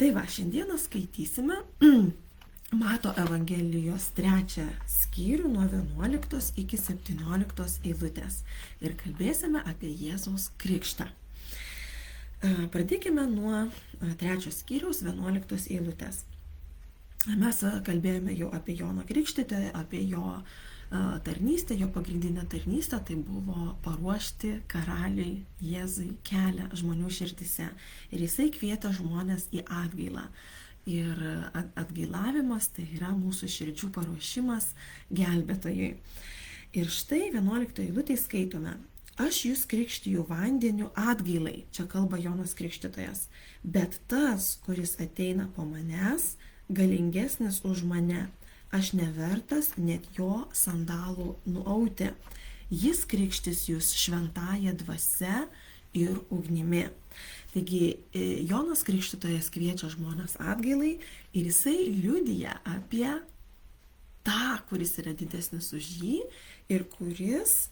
Tai va, šiandieną skaitysime Mato Evangelijos 3 skyrių nuo 11 iki 17 eilutės ir kalbėsime apie Jėzaus krikštą. Pradėkime nuo 3 skyriaus 11 eilutės. Mes kalbėjome jau apie Joną Krikštytoją, apie jo tarnystę, jo pagrindinę tarnystę, tai buvo paruošti karaliui Jėzui kelią žmonių širdise. Ir jisai kvietė žmonės į atgailą. Ir atgailavimas tai yra mūsų širdžių paruošimas gelbėtojui. Ir štai 11 eilutėje skaitome: Aš jūs krikštiju vandeniu atgailai, čia kalba Jonas Krikštytojas, bet tas, kuris ateina po manęs, galingesnis už mane. Aš nevertas net jo sandalų nuauti. Jis krikštys jūs šventąja dvasia ir ugnimi. Taigi Jonas Krikštytojas kviečia žmones atgailai ir jisai liudija apie tą, kuris yra didesnis už jį ir kuris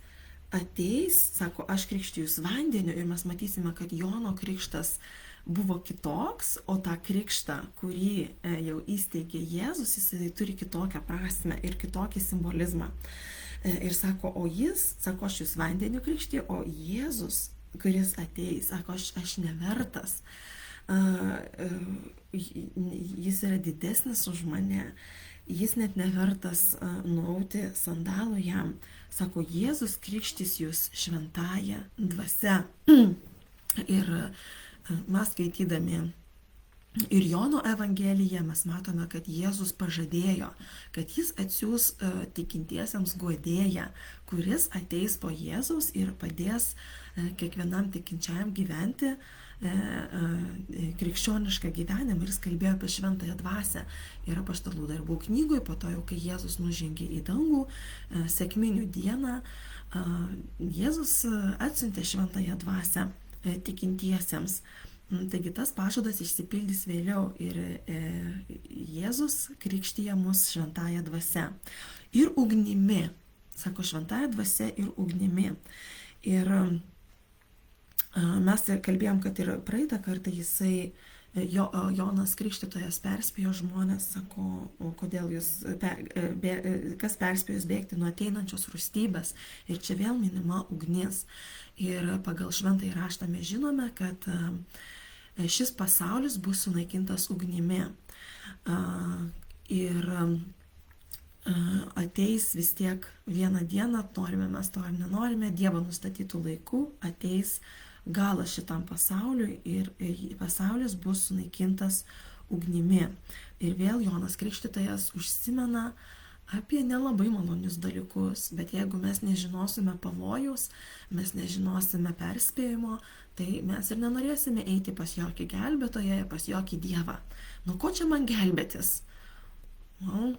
ateis, sako, aš krikštiju jūs vandeniu, ir mes matysime, kad Jono krikštas buvo kitoks, o tą krikštą, kurį jau įsteigė Jėzus, jisai turi kitokią prasmę ir kitokį simbolizmą. Ir sako, o jis, sako, aš jūs vandeniu krikštiju, o Jėzus, kuris ateis, sako, aš nevertas, jis yra didesnis už mane, jis net nevertas nuauti sandalų jam. Sako, Jėzus krikštys jūs šventąja dvasia. Ir mes skaitydami ir Jono Evangeliją mes matome, kad Jėzus pažadėjo, kad jis atsiųs tikintiesiems guodėją, kuris ateis po Jėzaus ir padės kiekvienam tikinčiajam gyventi krikščionišką gyvenimą. Ir jis kalbėjo apie šventąją dvasią. Ir Apaštalų darbų knygoj, po to jau, kai Jėzus nužengė į dangų, sekminių dieną, Jėzus atsiuntė šventąją dvasią tikintiesiems. Taigi tas pažadas išsipildys vėliau ir Jėzus krikštija mus šventąja dvasia ir ugnimi. Sako, šventąja dvasia ir ugnimi. Ir mes kalbėjom, kad ir praeitą kartą jisai, Jonas Krikštytojas perspėjo žmonės, sako, kodėl jūs, kas perspėjo jūs bėgti nuo ateinančios rūstybės. Ir čia vėl minima ugnis. Ir pagal šventąjį raštą mes žinome, kad šis pasaulis bus sunaikintas ugnimi. Ir ateis vis tiek vieną dieną, norime mes to ar nenorime, Dievo nustatytų laikų, ateis galas šitam pasauliui ir pasaulis bus sunaikintas ugnimi. Ir vėl Jonas Krikštytojas užsimena apie nelabai malonius dalykus, bet jeigu mes nežinosime pavojaus, mes nežinosime perspėjimo, tai mes ir nenorėsime eiti pas jokį gelbėtoją, pas jokį dievą. Nuo ko čia man gelbėtis? Nuo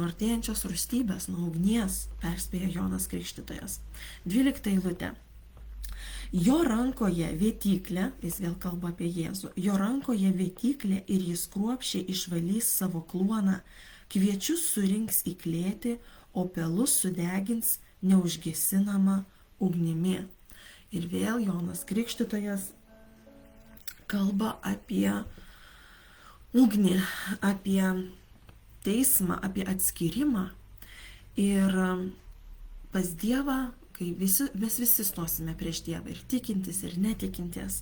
artėjančios rūstybės, nuo ugnies, perspėjo Jonas Krikštytojas. 12 eilutė. Jo rankoje vėtyklė, jis vėl kalba apie Jėzų, jo rankoje vėtyklė ir jis kruopščiai išvalys savo kluoną, kviečius surinks į klėtį, o pelus sudegins neužgesinama ugnimi. Ir vėl Jonas Krikštytojas kalba apie ugnį, apie teismą, apie atskyrimą. Ir pas Dievą, kai mes visi stosime prieš Dievą, ir tikintis, ir netikintis.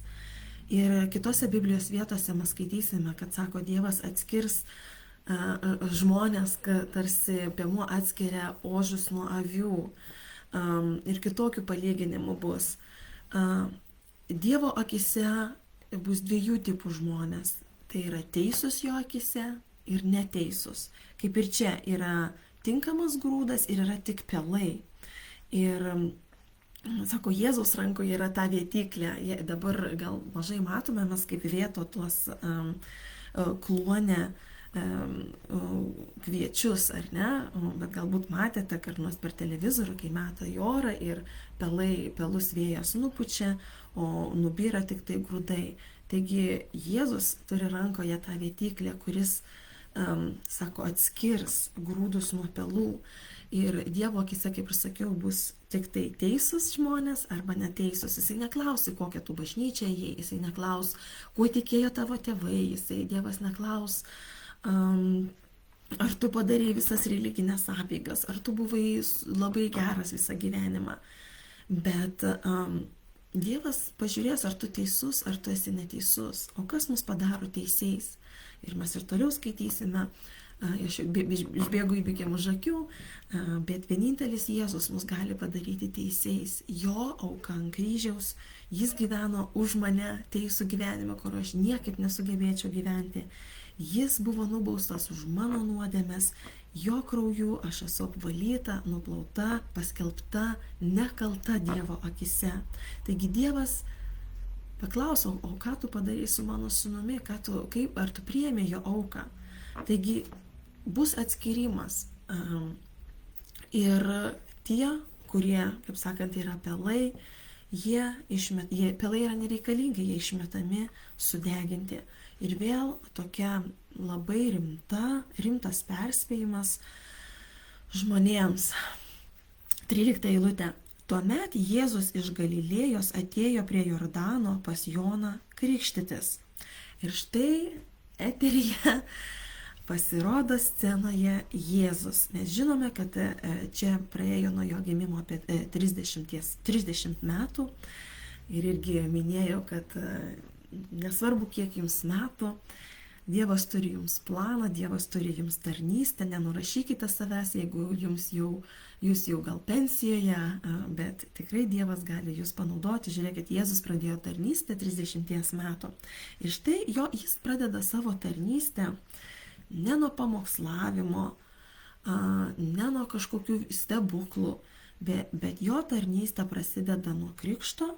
Ir kitose Biblijos vietose mes skaitysime, kad sako, Dievas atskirs žmonės, kad tarsi piemuo atskiria ožius nuo avių. Ir kitokių palyginimų bus. Dievo akise bus dviejų tipų žmonės. Tai yra teisūs jo akise ir neteisūs. Kaip ir čia yra tinkamas grūdas ir yra tik pelai. Ir sako, Jėzaus rankoje yra ta vėtyklė. Dabar gal mažai matome mes kaip vėto tuos kluone kviečius, ar ne? Bet galbūt matėte, kad nors per televizorių, kai meta į orą ir pelus vėjas nupučia, o nubyra tik tai grūdai. Taigi Jėzus turi rankoje tą vėtyklę, kuris, sako, atskirs grūdus nuo pelų. Ir Dievo akise, kaip ir sakiau, bus tik tai teisūs žmonės arba neteisūs. Jisai neklaus, į kokią tu bažnyčią ėjai, jisai neklaus, kuo tikėjo tavo tėvai, Dievas neklaus, ar tu padarei visas religinės apeigas, ar tu buvai labai geras visą gyvenimą. Bet Dievas pažiūrės, ar tu teisus, ar tu esi neteisus. O kas mus padaro teisiais? Ir mes ir toliau skaitysime. Aš išbėgu įvykiam už akių, bet vienintelis Jėzus mus gali padaryti teisiais. Jo auka ant kryžiaus, jis gyveno už mane teisų gyvenimą, kur aš niekaip nesugebėčiau gyventi. Jis buvo nubaustas už mano nuodėmes, jo krauju aš esu apvalyta, nuplauta, paskelbta, nekalta Dievo akise. Taigi Dievas paklauso, o ką tu padarei su mano sūnumi, ar tu priėmė jo auką. Taigi bus atskirimas. Ir tie, kurie, kaip sakant, yra pelai, pelai yra nereikalingi, jie išmetami, sudeginti. Ir vėl tokia labai rimtas perspėjimas žmonėms. 13 eilutė. Tuomet Jėzus iš Galilėjos atėjo prie Jordano pas Joną krikštytis. Ir štai eteryje pasirodo scenoje Jėzus. Mes žinome, kad čia praėjo nuo jo gimimo apie 30 metų. Ir irgi minėjau, kad nesvarbu, kiek jums metų, Dievas turi jums planą, Dievas turi jums tarnystę, nenurašykite savęs, jeigu jūs jau gal pensijoje, bet tikrai Dievas gali jūs panaudoti. Žiūrėkit, Jėzus pradėjo tarnystę 30 metų. Ir štai jis pradeda savo tarnystę ne nuo pamokslavimo, ne nuo kažkokių stebuklų, bet jo tarnystė prasideda nuo krikšto,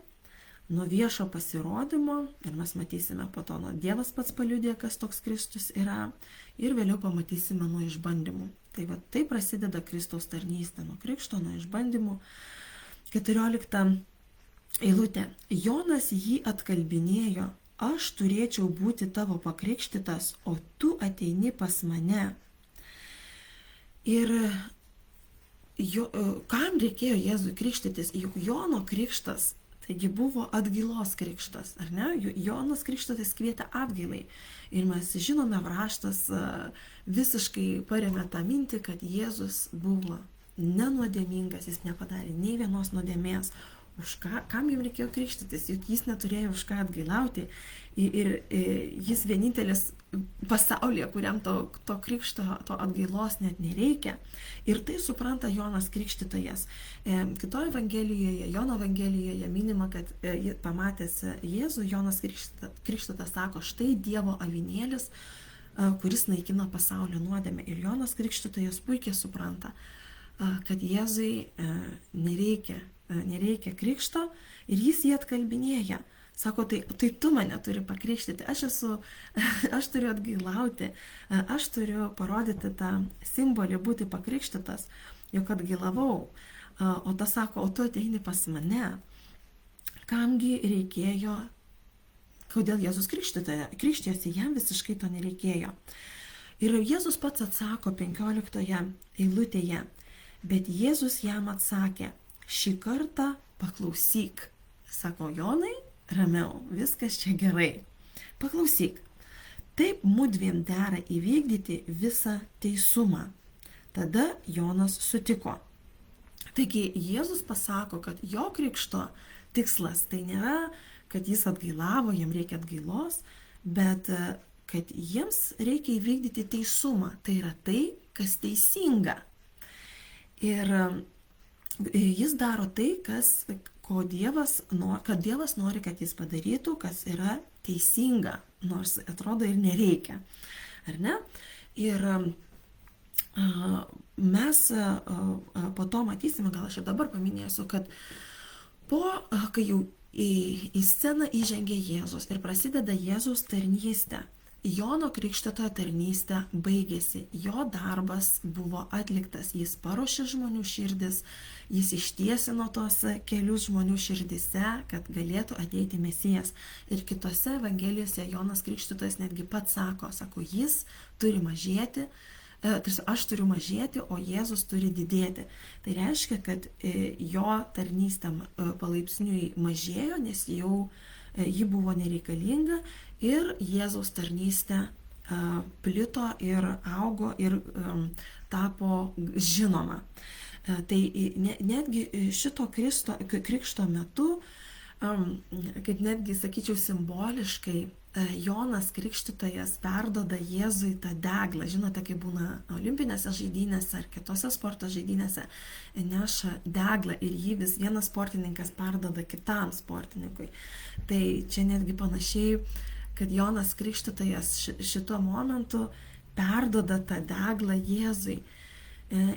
nuo viešo pasirodymo, ir mes matysime po to, Dievas pats paliudė, kas toks Kristus yra, ir vėliau pamatysime nuo išbandymų. Tai prasideda Kristaus tarnystė nuo krikšto, nuo išbandymų. 14 eilutė. Jonas jį atkalbinėjo, aš turėčiau būti tavo pakrikštytas, o tu ateini pas mane. Ir kam reikėjo Jėzui krikštytis? Juk Jono krikštas taigi buvo atgailos krikštas, ar ne? Jonas krikštytojas kvietė atgailai. Ir mes žinome, raštas visiškai paremia tą mintį, kad Jėzus buvo nenuodėmingas, jis nepadarė nei vienos nuodėmės. Kam jam reikėjo krikštytis? Juk jis neturėjo už ką atgailauti. Ir jis vienintelis pasaulyje, kuriam to krikšto, to atgailos net nereikia. Ir tai supranta Jonas krikštytojas. Kitoje Evangelijoje, Jono Evangelijoje minima, kad pamatęs Jėzų, Jonas krikštytojas sako, štai Dievo avinėlis, kuris naikina pasaulio nuodėmę. Ir Jonas krikštytojas puikiai supranta, kad Jėzui nereikia krikšto, ir jis jį atkalbinėja. Sako, tai tu mane turi pakrikštyti, aš turiu atgailauti, aš turiu parodyti tą simbolį būti pakrikštytas, jog atgailavau. O tas sako, o tu ateini pas mane. Kamgi reikėjo, kodėl Jėzus krikštijosi, jam visiškai to nereikėjo. Ir Jėzus pats atsako 15 eilutėje, bet Jėzus jam atsakė, šį kartą paklausyk. Sako, Jonai, ramiau, viskas čia gerai. Paklausyk, taip mudviem dera įvykdyti visą teisumą. Tada Jonas sutiko. Taigi Jėzus pasako, kad jo krikšto tikslas tai nėra, kad jis atgailavo, jam reikia atgailos, bet kad jiems reikia įvykdyti teisumą. Tai yra tai, kas teisinga. Ir jis daro tai, kad Dievas nori, kad jis padarytų, kas yra teisinga, nors atrodo ir nereikia. Ar ne? Ir mes po to matysime, gal aš ir dabar paminėsiu, kad kai jau į sceną įžengia Jėzus ir prasideda Jėzaus tarnystė, Jono krikštytojo tarnystė baigėsi, jo darbas buvo atliktas, jis paruošė žmonių širdis, jis ištiesino tos kelius žmonių širdise, kad galėtų ateiti Mesijas. Ir kitose Evangelijose Jonas krikštytojas netgi pats sako, jis turi mažėti, aš turiu mažėti, o Jėzus turi didėti. Tai reiškia, kad jo tarnystė palaipsniui mažėjo, nes jau ji buvo nereikalinga ir Jėzaus tarnystė plito ir augo ir tapo žinoma. Tai netgi šito krikšto metu, kaip netgi, sakyčiau, simboliškai, Jonas Krikštytojas perduoda Jėzui tą deglą. Žinote, kaip būna olimpinėse žaidynėse ar kitose sporto žaidynėse, neša deglą ir jį vis vienas sportininkas perduoda kitam sportininkui. Tai čia netgi panašiai, kad Jonas Krikštytojas šituo momentu perduoda tą deglą Jėzui.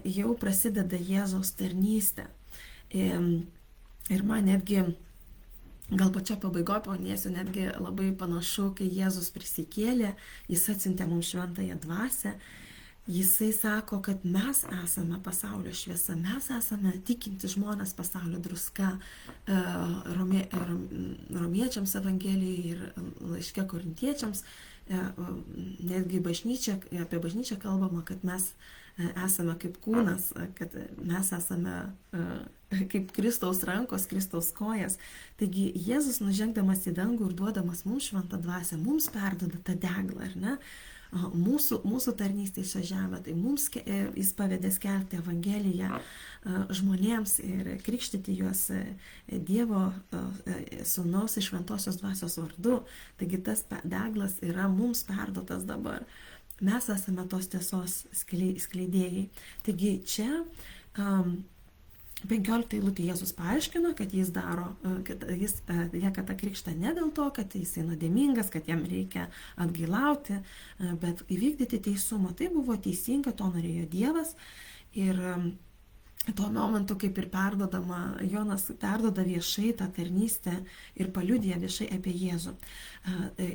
Jau prasideda Jėzaus tarnystė. Ir man netgi, gal pačia pabaigoje paminėsiu, netgi labai panašu, kai Jėzus prisikėlė, jis atsiuntė mums šventąją dvasią, jisai sako, kad mes esame pasaulio šviesa, mes esame tikinti žmonės, pasaulio druska. Romiečiams Evangelijai ir laiške Korintiečiams, netgi apie bažnyčią kalbama, kad mes esame kaip kūnas, kad mes esame kaip Kristaus rankos, Kristaus kojas. Taigi Jėzus nužengdamas į dangų ir duodamas mums šventą dvasią, mums perduoda tą deglą, ar ne? Mūsų tarnystė šią žemę, tai mums jis pavedė skelbti Evangeliją žmonėms ir krikštyti juos Dievo Sūnaus ir Šventosios dvasios vardu. Taigi tas deglas yra mums perduotas dabar. Mes esame tos tiesos skleidėjai. Taigi čia 15 eilutė Jėzus paaiškino, kad jis lieka tą krikštą ne dėl to, kad jisai nuodėmingas, kad jam reikia atgailauti, bet įvykdyti teisumą. Tai buvo teisinga, to norėjo Dievas. Ir tuo momentu, kaip ir Jonas perduoda viešai tą tarnystę ir paliudija viešai apie Jėzų.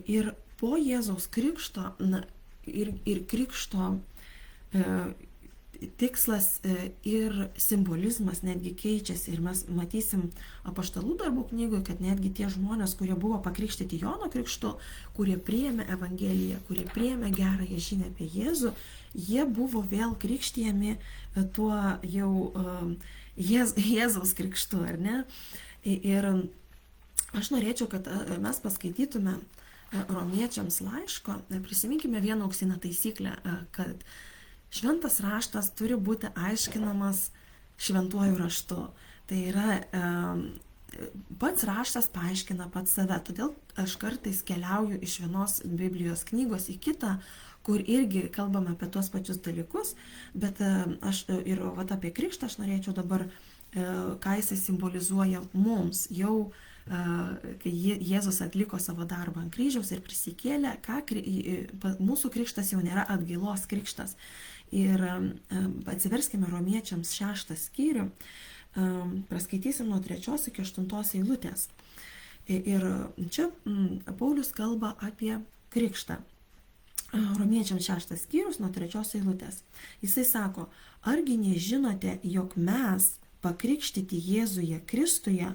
Ir po Jėzaus krikšto ir krikšto tikslas ir simbolizmas netgi keičiasi. Ir mes matysim Apaštalų darbų knygoje, kad netgi tie žmonės, kurie buvo pakrikštyti Jono krikštu, kurie priėmė Evangeliją, kurie priėmė gerąją žinią apie Jėzų, jie buvo vėl krikštijami tuo jau Jėzaus krikštu, ar ne? Ir aš norėčiau, kad mes paskaitytume Romiečiams laiško, prisiminkime vieną auksinę taisyklę, kad šventas raštas turi būti aiškinamas šventuoju raštu. Tai yra, pats raštas paaiškina pats save. Todėl aš kartais keliauju iš vienos Biblijos knygos į kitą, kur irgi kalbame apie tuos pačius dalykus, bet aš ir apie krikštą aš norėčiau dabar, ką jisai simbolizuoja mums jau, kai Jėzus atliko savo darbą ant kryžiaus ir prisikėlė, mūsų krikštas jau nėra atgailos krikštas. Ir atsiverskime Romiečiams 6 skyrių, praskaitysim nuo 3 iki 8 eilutės. Ir čia Paulius kalba apie krikštą. Romiečiams 6 skyrius nuo 3 eilutės. Jisai sako, argi nežinote, jog mes, pakrikštyti Jėzuje Kristuje,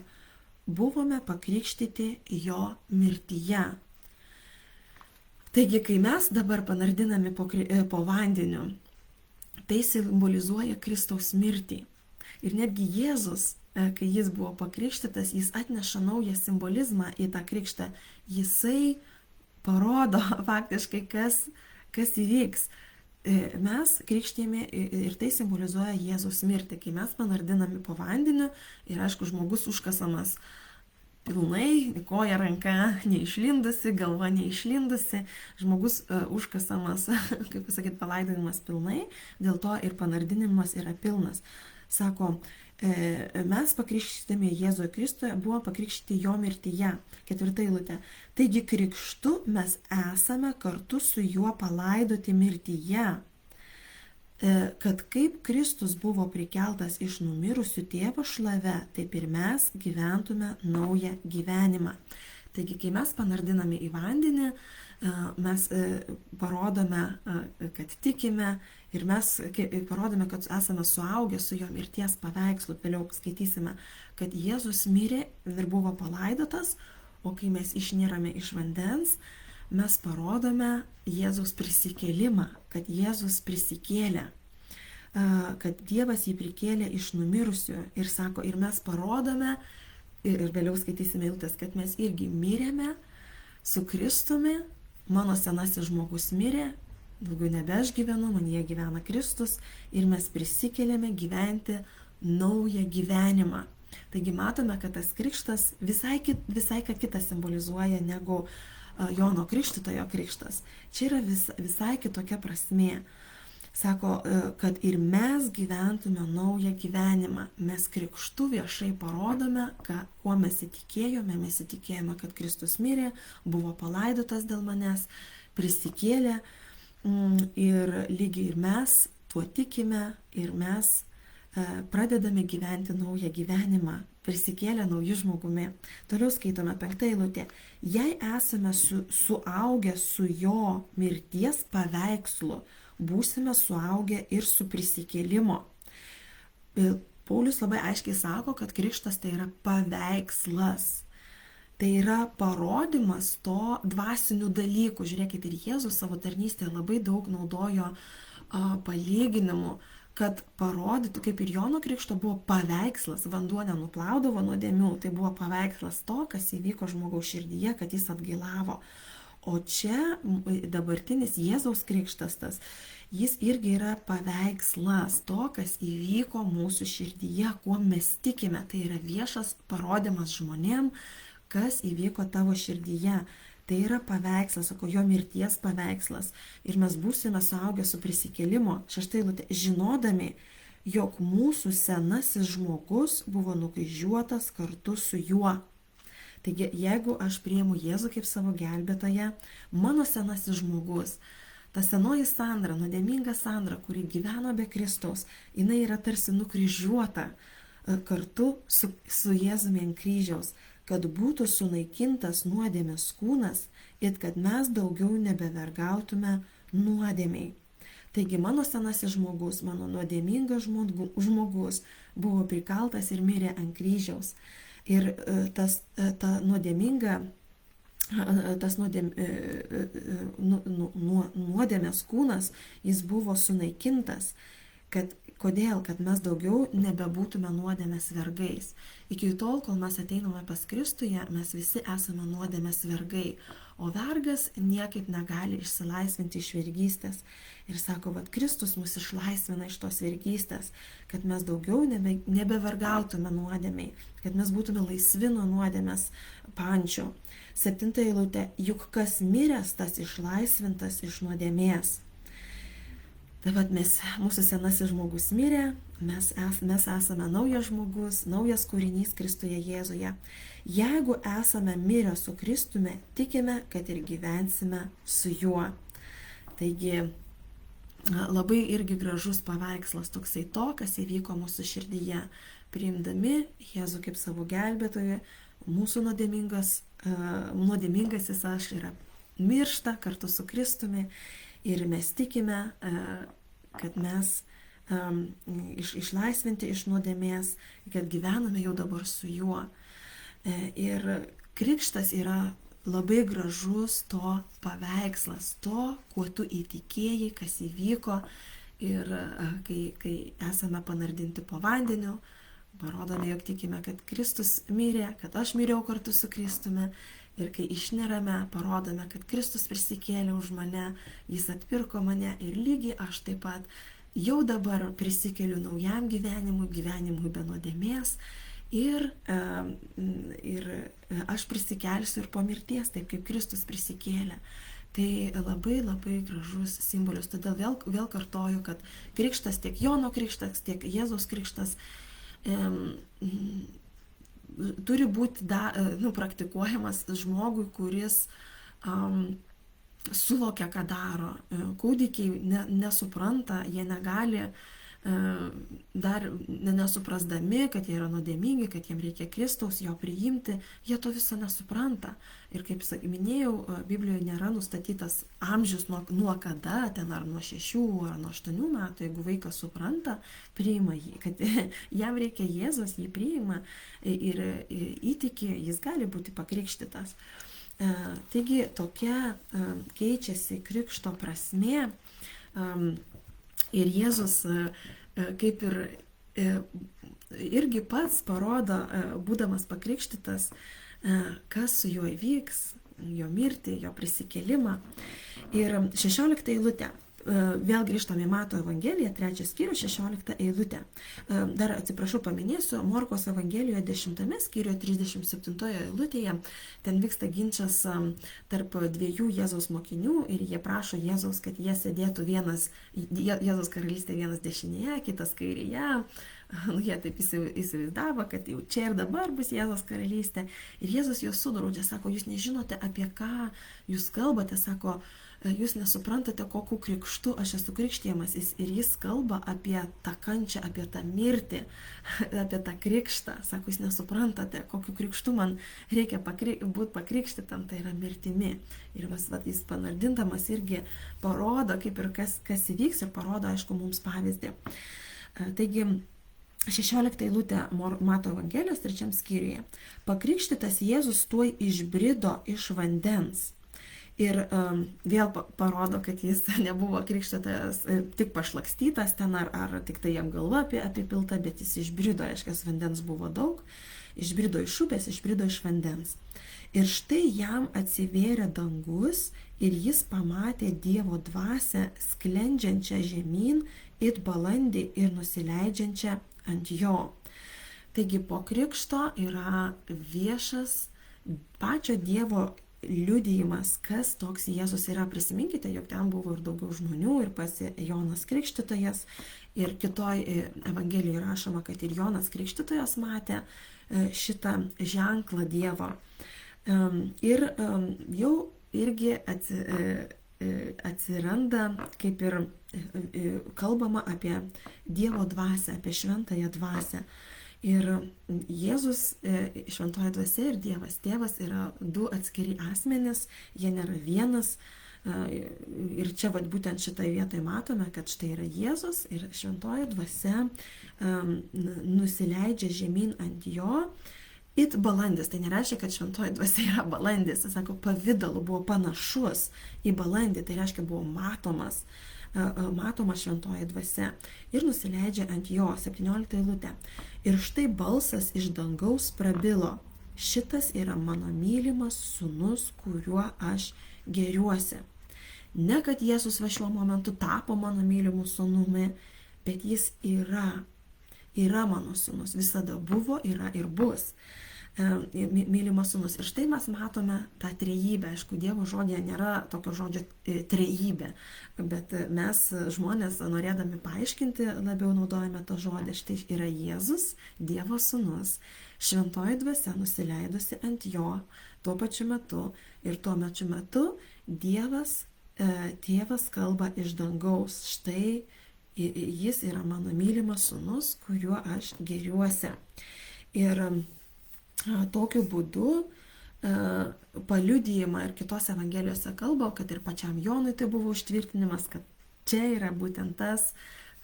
buvome pakrikštyti jo mirtyje. Taigi, kai mes dabar panardinami po vandeniu, tai simbolizuoja Kristaus mirtį. Ir netgi Jėzus, kai jis buvo pakrikštytas, jis atneša naują simbolizmą į tą krikštą. Jisai parodo faktiškai, kas įvyks. Mes krikštėjame ir tai simbolizuoja Jėzaus mirtį. Kai mes panardinami po vandeniu ir, aišku, žmogus užkasamas pilnai, koja ranka neišlindusi, galva neišlindusi, žmogus užkasamas, kaip pasakyti, palaidonimas pilnai, dėl to ir panardinimas yra pilnas. Sako, mes pakrikštydami Jėzuje Kristuje buvo pakrikštyti jo mirtyje. 4 eilutė. Taigi krikštu mes esame kartu su juo palaidoti mirtyje, kad kaip Kristus buvo prikeltas iš numirusių tėvo šlave, taip ir mes gyventume naują gyvenimą. Taigi, kai mes panardiname į vandenį, mes parodome, kad tikime ir mes parodome, kad esame suaugę su jo mirties paveikslu. Vėliau skaitysime, kad Jėzus mirė ir buvo palaidotas, o kai mes išnyrame iš vandens, mes parodome Jėzaus prisikėlimą, kad Jėzus prisikėlė, kad Dievas jį prikėlė iš numirusių ir sako, ir mes parodome, ir vėliau skaitysime eilutes, kad mes irgi mirėme su Kristumi, mano senasis žmogus mirė, daugiau nebe aš gyvenu, manyje gyvena Kristus ir mes prisikėlėme gyventi naują gyvenimą. Taigi matome, kad tas krikštas visai ką kitą simbolizuoja negu Jono Krikštytojo krikštas. Čia yra visai kitokia prasmė. Sako, kad ir mes gyventume naują gyvenimą. Mes krikštu viešai parodome, kuo mes įtikėjome. Mes įtikėjome, kad Kristus mirė, buvo palaidotas dėl manęs, prisikėlė ir lygiai ir mes tuo tikime ir mes pradedame gyventi naują gyvenimą, prisikėlę naujų žmogumi. Toliau skaitome 5 eilutė. Jei esame suaugę su jo mirties paveikslu, būsime suaugę ir su prisikėlimo. Paulius labai aiškiai sako, kad krikštas tai yra paveikslas. Tai yra parodimas to dvasinių dalykų. Žiūrėkite, ir Jėzus savo tarnystėje labai daug naudojo palyginimų, kad parodytų, kaip ir Jono Krikšto buvo paveikslas, vanduo nenuplaudavo nuodėmių, tai buvo paveikslas to, kas įvyko žmogaus širdyje, kad jis atgailavo. O čia dabartinis Jėzaus krikštas tas, jis irgi yra paveikslas to, kas įvyko mūsų širdyje, kuo mes tikime. Tai yra viešas parodimas žmonėm, kas įvyko tavo širdyje. Tai yra paveikslas, sako, jo mirties paveikslas. Ir mes būsime suaugę su prisikėlimo. 6 eilutė. Žinodami, jog mūsų senasis žmogus buvo nukryžiuotas kartu su juo. Taigi, jeigu aš priimu Jėzų kaip savo gelbėtoją, mano senasis žmogus, ta senoji sandra, nuodėminga sandra, kuri gyveno be Kristaus, jinai yra tarsi nukryžiuota kartu su Jėzumi ant kryžiaus, kad būtų sunaikintas nuodėmės kūnas ir kad mes daugiau nebevergautume nuodėmiai. Taigi mano senasis žmogus, mano nuodėmingas žmogus buvo prikaltas ir mirė ant kryžiaus. Ir tas nuodėmės kūnas, jis buvo sunaikintas. Kodėl? Kad mes daugiau nebebūtume nuodėmės vergais. Iki tol, kol mes ateiname pas Kristuje, mes visi esame nuodėmės vergai. O vergas niekaip negali išsilaisvinti iš vergystės. Ir sako, kad Kristus mus išlaisvina iš tos vergystės, kad mes daugiau nebevergautume nuodėmiai, kad mes būtume laisvi nuo nuodėmės pančių. 7 eilutė. Juk kas miręs, tas išlaisvintas iš nuodėmės. Tai vat mūsų senasis žmogus mirė, mes esame naujas žmogus, naujas kūrinys Kristuje Jėzuje. Jeigu esame mirę su Kristumi, tikime, kad ir gyvensime su juo. Taigi labai irgi gražus paveikslas toksai to, kas įvyko mūsų širdyje. Priimdami Jėzų kaip savo gelbėtoją, mūsų nuodėmingasis aš yra miršta kartu su Kristumi. Ir mes tikime, kad mes išlaisvinti iš nuodėmės, kad gyvename jau dabar su juo. Ir krikštas yra labai gražus to paveikslas, to, kuo tu įtikėjai, kas įvyko. Ir kai esame panardinti po vandeniu, parodome, jog tikime, kad Kristus mirė, kad aš mirėjau kartu su Kristumi. Ir kai išnerame, parodome, kad Kristus prisikėlė už mane, jis atpirko mane ir lygiai aš taip pat jau dabar prisikeliu naujam gyvenimui be nuodėmės ir aš prisikelsiu ir po mirties, taip kaip Kristus prisikėlė. Tai labai labai gražus simbolis. Todėl vėl kartoju, kad krikštas, tiek Jono krikštas, tiek Jėzaus krikštas turi būti praktikuojamas žmogui, kuris suvokia, ką daro. Kūdikiai nesupranta, jie negali dar nesuprasdami, kad jie yra nuodėmingi, kad jiems reikia Kristaus, jo priimti, jie to viso nesupranta. Ir kaip minėjau, Biblijoje nėra nustatytas amžius nuo kada, ten ar nuo 6 ar nuo 8 metų, jeigu vaikas supranta, priima jį, kad jam reikia Jėzos, jį priima ir įtiki, jis gali būti pakrikštytas. Taigi tokia keičiasi krikšto prasmė ir Jėzus kaip ir irgi pats parodo, būdamas pakrikštytas, kas su juo įvyks, jo mirtį, jo prisikėlimą. Ir 16 eilutė. Vėl grįžtam į Mato Evangeliją, 3 skyrius, 16 eilutė. Dar atsiprašau, paminėsiu, Morkos Evangelijoje 10 skyriuje, 37 eilutėje, ten vyksta ginčas tarp dviejų Jėzaus mokinių ir jie prašo Jėzaus, kad jie sėdėtų vienas, Jėzaus karalystė vienas dešinėje, kitas kairėje. Jie taip įsivaizdavo, kad jau čia ir dabar bus Jėzaus karalystė. Ir Jėzus juos sudraudžia, sako, jūs nežinote, apie ką jūs kalbate, sako, jūs nesuprantate, kokiu krikštu aš esu krikštijamas. Ir jis kalba apie tą kančią, apie tą mirtį, apie tą krikštą. Sako, jūs nesuprantate, kokiu krikštu man reikia būti pakrikštytam, tai yra mirtimi. Ir jis panardindamas irgi parodo, kaip ir kas įvyks, ir parodo, aišku, mums pavyzdį. Taigi, 16 eilutė Mato Evangelijos 3 skyriuje. Pakrikštytas Jėzus tuoj išbrido iš vandens. Ir vėl parodo, kad jis nebuvo krikštytas tik pašlakstytas ten, ar tik tai jam galva apipilta, bet jis išbrido, aiškiai, vandens buvo daug, išbrido iš upės, išbrido iš vandens. Ir štai jam atsivėrė dangus ir jis pamatė Dievo dvasią sklendžiančią žemyn, it balandį ir nusileidžiančią ant jo. Taigi po krikšto yra viešas pačio Dievo liudijimas, kas toks Jėzus yra. Prisiminkite, jog ten buvo ir daugiau žmonių, ir pats Jonas Krikštytojas, ir kitoj Evangelijoje rašoma, kad ir Jonas Krikštytojas matė šitą ženklą Dievo. Ir jau irgi atsiranda, kaip ir kalbama apie Dievo dvasią, apie šventąją dvasią. Ir Jėzus, šventoji dvasia ir Dievas tėvas yra du atskiri asmenys, jie nėra vienas. Ir čia būtent šitoje vietoje matome, kad štai yra Jėzus ir šventoji dvasia nusileidžia žemyn ant jo. It balandis, tai nereiškia, kad šventoji dvasia yra balandis, jis sako, pavidalu buvo panašus į balandį, tai reiškia buvo matoma šventoji dvasia ir nusileidžia ant jo, 17 eilutė. Ir štai balsas iš dangaus prabilo, šitas yra mano mylimas sūnus, kuriuo aš gėriuosi. Ne, kad Jėzus va šiuo momentu tapo mano mylimu sūnumi, bet jis yra mano sūnus, visada buvo, yra ir bus mylimas sūnus. Ir štai mes matome tą trejybę. Aišku, Dievo žodėje nėra tokio žodžio trejybė, bet mes žmonės, norėdami paaiškinti, labiau naudojame tą žodį. Štai yra Jėzus, Dievo sūnus, šventoji dvasia nusileidusi ant jo tuo pačiu metu. Ir tuo pačiu metu Dievas, tėvas kalba iš dangaus. Štai jis yra mano mylimas sūnus, kuriuo aš gėriuosi. Ir tokiu būdu paliudijimą ir kitose evangelijose kalba, kad ir pačiam Jonui tai buvo užtvirtinimas, kad čia yra būtent tas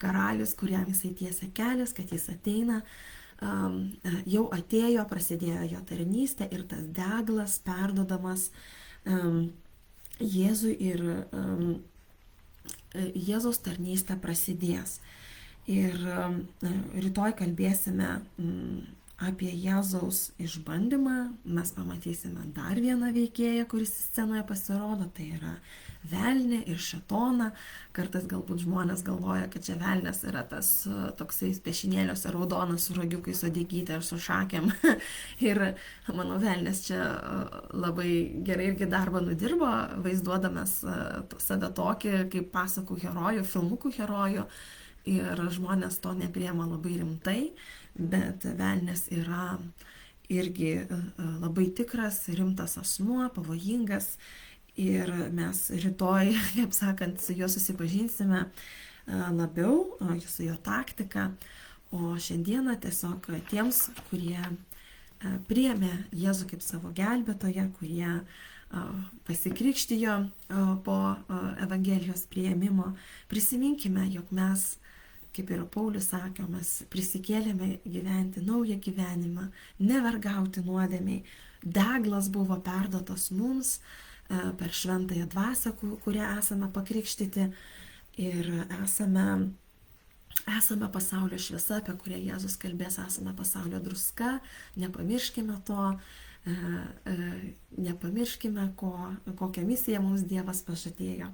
karalius, kuriam jisai tiesia kelias, kad jis ateina, jau atėjo, prasidėjo jo tarnystė ir tas deglas perdodamas Jėzui ir Jėzaus tarnystė prasidės. Ir rytoj kalbėsime apie Jėzaus išbandymą. Mes pamatysime dar vieną veikėją, kuris scenoje pasirodo, tai yra velnė ir šėtoną. Kartais galbūt žmonės galvoja, kad čia velnės yra tas toksai piešinėliuose raudonas su ragiukais, su degyte ir su šakėm. Ir manau, velnės čia labai gerai irgi darbą nudirbo, vaizduodamas save tokį kaip pasakų herojų, filmukų herojų. Ir žmonės to nepriema labai rimtai, bet velnės yra irgi labai tikras, rimtas asmuo, pavojingas. Ir mes rytoj, kaip sakant, su juo susipažinsime labiau, su jo taktika. O šiandieną tiesiog tiems, kurie priėmė Jėzų kaip savo gelbėtoją, kurie pasikrikštijo po Evangelijos priėmimo, prisiminkime, jog mes, kaip ir Paulius sakė, mes prisikėlėme gyventi naują gyvenimą, nevergauti nuodėmiai, deglas buvo perduotas mums per šventąją dvasią, kurie esame pakrikštyti ir esame pasaulio šviesa, apie kurią Jėzus kalbės, esame pasaulio druska, nepamirškime to, nepamirškime, kokią misiją mums Dievas pažadėjo.